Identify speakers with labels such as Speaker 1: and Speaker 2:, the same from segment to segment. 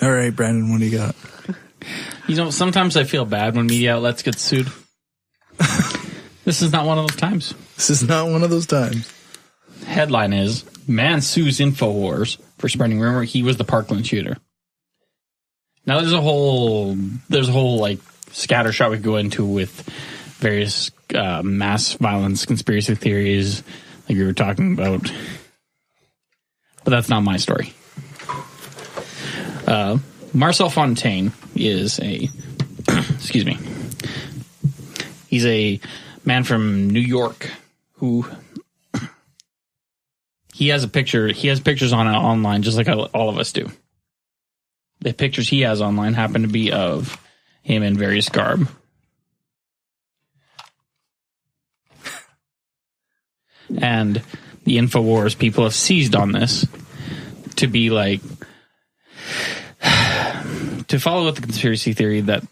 Speaker 1: All right, Brandon, what do you got?
Speaker 2: You know, sometimes I feel bad when media outlets get sued. This is not one of those times.
Speaker 1: This is not one of those times.
Speaker 2: Headline is, man sues InfoWars for spreading rumor he was the Parkland shooter. Now there's a whole like scattershot we go into with various mass violence conspiracy theories like we were talking about. But that's not my story. Marcel Fontaine is excuse me. He's a man from New York who he has pictures online just like all of us do. The pictures he has online happen to be of him in various garb. And the InfoWars people have seized on this to be like, to follow with the conspiracy theory that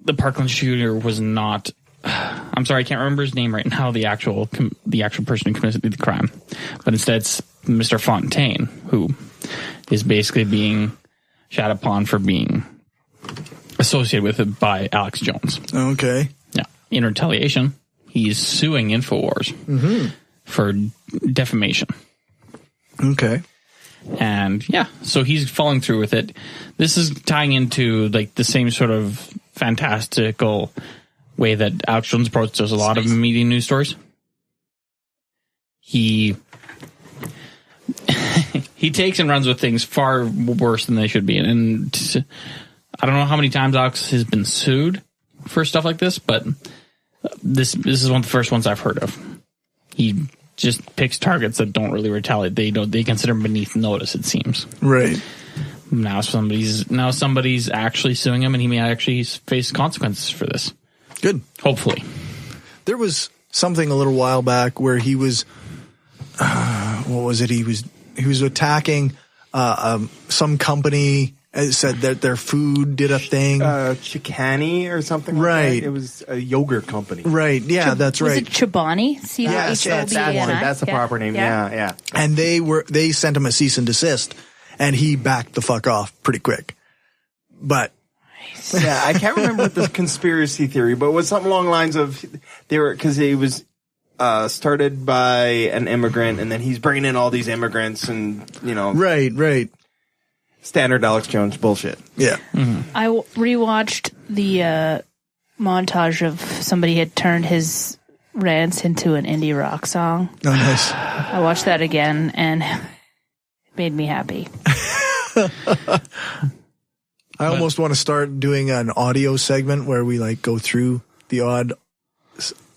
Speaker 2: the Parkland shooter was not, I'm sorry, I can't remember his name right now, the actual person who committed the crime. But instead it's Mr. Fontaine, who is basically being shat upon for being associated with it by Alex Jones.
Speaker 1: Okay.
Speaker 2: Yeah. In retaliation, he's suing InfoWars for defamation.
Speaker 1: Okay.
Speaker 2: And yeah, so he's following through with it. This is tying into like the same sort of fantastical way that Alex Jones approaches a lot of media news stories. He takes and runs with things far worse than they should be. And I don't know how many times Alex has been sued for stuff like this, but this is one of the first ones I've heard of. He just picks targets that don't really retaliate. They consider him beneath notice, it seems.
Speaker 1: Right.
Speaker 2: Now somebody's actually suing him, and he may actually face consequences for this.
Speaker 1: Good.
Speaker 2: Hopefully. There
Speaker 1: was something a little while back where he was what was it? He was attacking some company. It said that their food did a thing.
Speaker 3: Chicani or something like
Speaker 1: right.
Speaker 3: that. It was a yogurt company.
Speaker 1: Right, yeah, that's right.
Speaker 4: Was it Chobani?
Speaker 1: Yes,
Speaker 3: that's the proper name. Yeah.
Speaker 1: And they sent him a cease and desist, and he backed the fuck off pretty quick. But
Speaker 3: yeah, I can't remember what the conspiracy theory, but it was something along the lines of because he was started by an immigrant, and then he's bringing in all these immigrants, and
Speaker 1: right.
Speaker 3: Standard Alex Jones bullshit.
Speaker 1: Yeah.
Speaker 4: Mm-hmm. I rewatched the montage of somebody had turned his rants into an indie rock song.
Speaker 1: Oh, nice.
Speaker 4: I watched that again, and it made me happy.
Speaker 1: I almost want to start doing an audio segment where we like go through the odd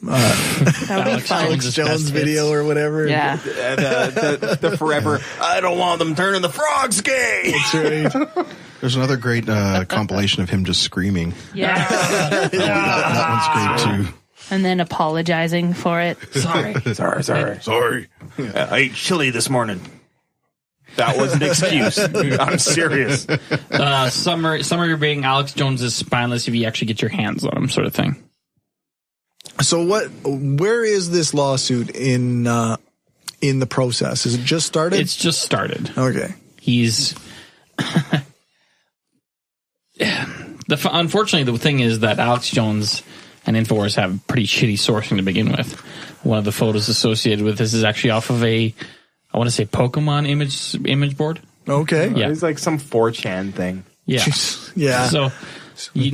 Speaker 1: Alex Jones video or whatever.
Speaker 4: Yeah.
Speaker 3: The forever, I don't want them turning the frogs gay.
Speaker 1: That's right.
Speaker 5: There's another great compilation of him just screaming.
Speaker 4: Yeah.
Speaker 5: That one's great too.
Speaker 4: And then apologizing for it.
Speaker 3: Sorry. I ate chili this morning. That was an excuse. I'm serious.
Speaker 2: Summary being Alex Jones is spineless if you actually get your hands on him, sort of thing.
Speaker 1: So where is this lawsuit in the process? Is it just started?
Speaker 2: It's just started.
Speaker 1: Okay.
Speaker 2: He's unfortunately the thing is that Alex Jones and InfoWars have pretty shitty sourcing to begin with. One of the photos associated with this is actually off of I want to say Pokemon image board.
Speaker 1: Okay.
Speaker 2: Yeah.
Speaker 3: It's like some 4chan thing.
Speaker 2: Yeah.
Speaker 1: Yeah.
Speaker 2: So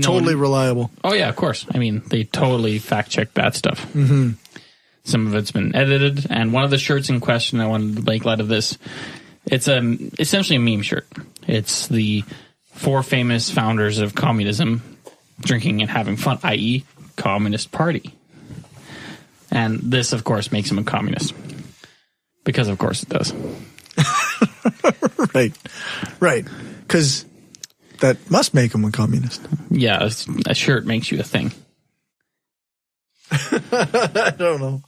Speaker 1: totally reliable.
Speaker 2: Oh yeah, of course. I mean, they totally fact check that stuff.
Speaker 1: Mm-hmm.
Speaker 2: Some of it's been edited, and one of the shirts in question, I wanted to make light of this. It's essentially a meme shirt. It's the 4 famous founders of communism drinking and having fun, i.e., Communist Party. And this, of course, makes him a communist. Because, of course, it does.
Speaker 1: Right. Because that must make him a communist.
Speaker 2: Yeah, a shirt makes you a thing.
Speaker 1: I don't know.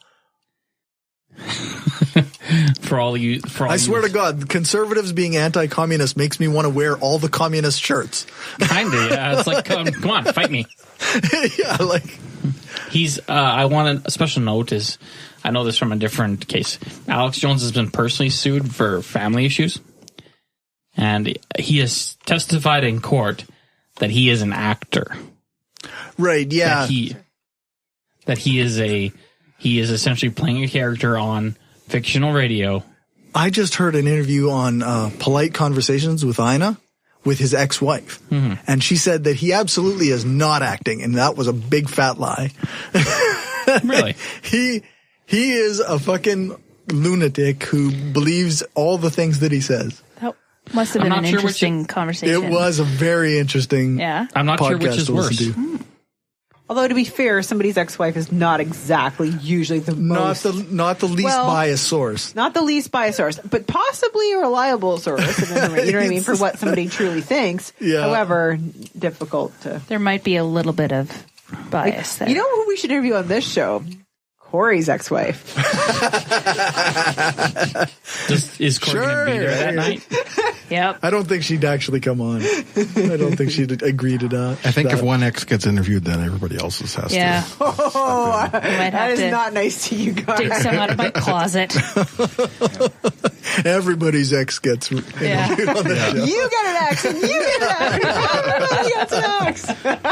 Speaker 1: I swear to God, conservatives being anti-communist makes me want to wear all the communist shirts.
Speaker 2: Kinda, yeah. It's like, come on, fight me.
Speaker 1: Yeah, like
Speaker 2: I want a special note is, I know this from a different case. Alex Jones has been personally sued for family issues. and he has testified in court that he is an actor.
Speaker 1: Right, yeah.
Speaker 2: That he is essentially playing a character on fictional radio.
Speaker 1: I just heard an interview on Polite Conversations with Ina with his ex-wife. Mm-hmm. And she said that he absolutely is not acting, and that was a big fat lie.
Speaker 2: Really?
Speaker 1: He is a fucking lunatic who believes all the things that he says.
Speaker 4: That must have been an interesting conversation.
Speaker 1: It was a very interesting
Speaker 2: I'm not sure which is worse.
Speaker 6: Although, to be fair, somebody's ex-wife is not exactly usually the most...
Speaker 1: Not the least biased source.
Speaker 6: Not the least biased source, but possibly a reliable source. You know what I mean? For what somebody truly thinks. Yeah. However, difficult to...
Speaker 4: There might be a little bit of bias there.
Speaker 6: You know who we should interview on this show? Corey's ex-wife.
Speaker 2: Is Corey going to be there that night?
Speaker 4: Yep.
Speaker 1: I don't think she'd actually come on. I don't think she'd agree to that.
Speaker 5: I think if one ex gets interviewed, then everybody else's has to.
Speaker 6: Oh, that is not nice to you guys.
Speaker 4: Dig some out of my closet.
Speaker 1: Everybody's ex gets interviewed on the show.
Speaker 6: You get an ex, and you get an ex. Everybody gets an ex.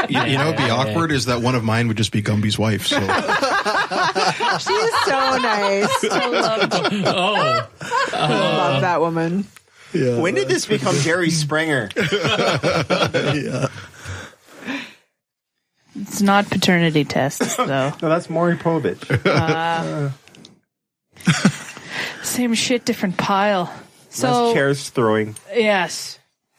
Speaker 5: You know, it'd be awkward is that one of mine would just be Gumby's wife. So.
Speaker 6: She is so nice.
Speaker 4: I
Speaker 6: love that woman.
Speaker 1: Yeah,
Speaker 3: when did this become Jerry Springer?
Speaker 1: Yeah.
Speaker 4: It's not paternity tests, though.
Speaker 3: No, that's Maury Povich.
Speaker 4: Same shit, different pile. So
Speaker 3: less chairs throwing.
Speaker 4: Yes,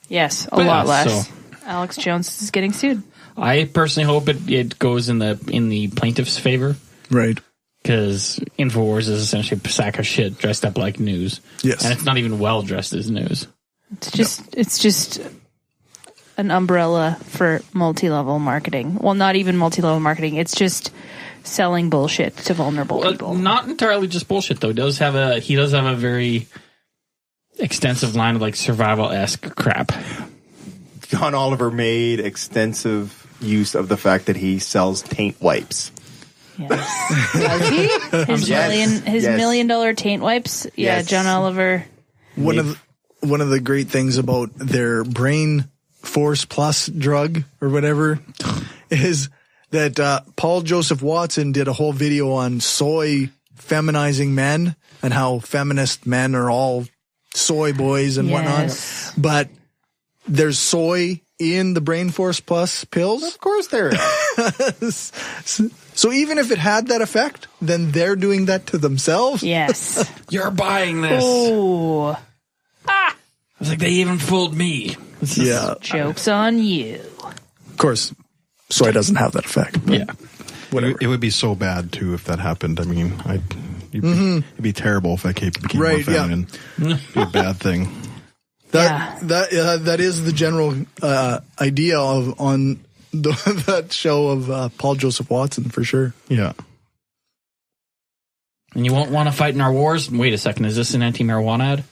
Speaker 4: a lot less. So, Alex Jones is getting sued.
Speaker 2: I personally hope it goes in the plaintiff's favor.
Speaker 1: Right.
Speaker 2: Because InfoWars is essentially a sack of shit dressed up like news.
Speaker 1: Yes.
Speaker 2: And it's not even well dressed as news.
Speaker 4: It's just an umbrella for multi-level marketing. Well, not even multi-level marketing. It's just selling bullshit to vulnerable people.
Speaker 2: Not entirely just bullshit, though. He does have a very extensive line of like survival-esque crap.
Speaker 3: John Oliver made extensive use of the fact that he sells taint wipes.
Speaker 4: Yes. Does he? His $1 million taint wipes? Yeah, yes. John Oliver.
Speaker 1: One of the great things about their Brain Force Plus drug or whatever is that Paul Joseph Watson did a whole video on soy feminizing men and how feminist men are all soy boys and whatnot. But there's soy in the Brain Force Plus pills.
Speaker 3: Of course there is.
Speaker 1: So even if it had that effect, then they're doing that to themselves?
Speaker 4: Yes.
Speaker 2: You're buying this.
Speaker 4: Oh.
Speaker 2: I was like, they even fooled me.
Speaker 1: Yeah.
Speaker 4: Joke's on you.
Speaker 1: Of course, soy doesn't have that effect.
Speaker 2: Yeah.
Speaker 1: Whatever.
Speaker 5: It would be so bad, too, if that happened. I mean, it'd be terrible if that became more feminine. Yeah. It'd be a bad thing.
Speaker 1: That is the general idea on that show of Paul Joseph Watson, for sure.
Speaker 5: Yeah.
Speaker 2: And you won't want to fight in our wars? Wait a second, is this an anti-marijuana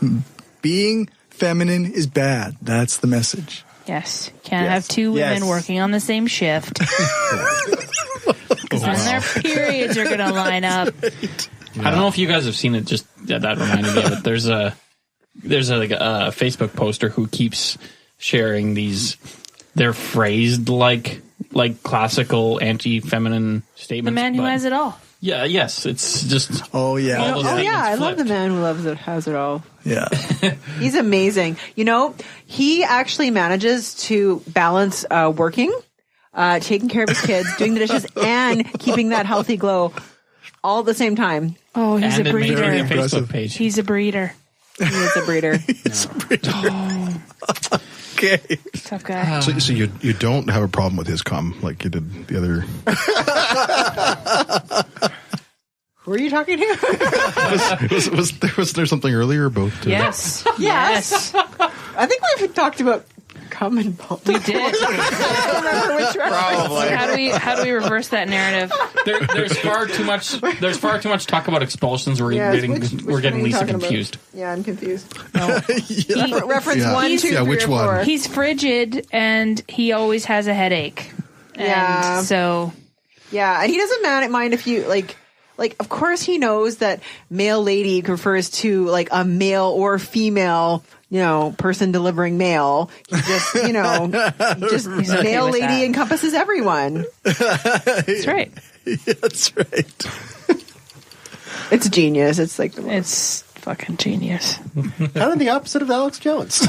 Speaker 2: ad?
Speaker 1: Being feminine is bad. That's the message.
Speaker 4: Yes. Can't have two women working on the same shift. Because then their periods are going to line up.
Speaker 2: I don't know if you guys have seen it. Just that reminded me of it. There's a Facebook poster who keeps sharing these. They're phrased like classical anti-feminine statements.
Speaker 4: The man who has it all.
Speaker 2: Yeah. Yes. It's just.
Speaker 1: Oh yeah.
Speaker 6: I love the man who has it all.
Speaker 1: Yeah.
Speaker 6: He's amazing. You know, he actually manages to balance working, taking care of his kids, doing the dishes, and keeping that healthy glow all at the same time.
Speaker 4: Oh, he's
Speaker 2: and
Speaker 4: a breeder.
Speaker 2: Facebook page.
Speaker 4: He's a breeder.
Speaker 6: He is a breeder.
Speaker 1: Oh. Okay.
Speaker 4: Tough guy.
Speaker 5: So you don't have a problem with his cum like you did the other.
Speaker 6: Who are you talking to?
Speaker 5: was there something earlier about?
Speaker 4: Yes.
Speaker 6: Yes. I think we've talked about cum and bulk.
Speaker 4: We did.
Speaker 6: I don't remember which reference.
Speaker 3: Probably.
Speaker 4: How do we reverse that narrative?
Speaker 2: There's far too much. There's far too much talk about expulsions. We're getting Lisa confused.
Speaker 6: About? Yeah, I'm confused.
Speaker 4: No.
Speaker 6: Reference 1, 2, 3,
Speaker 5: which
Speaker 6: or 4.
Speaker 5: one?
Speaker 4: He's frigid and he always has a headache. And
Speaker 6: Yeah.
Speaker 4: so.
Speaker 6: Yeah, and he doesn't mind if you like. like, of course he knows that male lady refers to like a male or female, person delivering mail. He just, male lady
Speaker 4: that.
Speaker 6: encompasses everyone.
Speaker 4: That's right.
Speaker 1: That's right.
Speaker 6: It's genius. It's like
Speaker 4: It's fucking genius.
Speaker 7: Kind of the opposite of Alex Jones.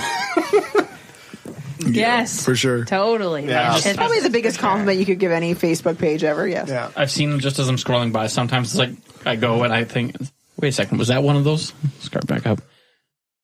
Speaker 4: Yes,
Speaker 1: for sure.
Speaker 4: Totally.
Speaker 3: Yeah.
Speaker 6: it's probably the biggest compliment you could give any Facebook page ever. Yes.
Speaker 3: Yeah.
Speaker 2: I've seen just as I'm scrolling by, sometimes it's like I go and I think, wait a second, was that one of those? Scroll back up.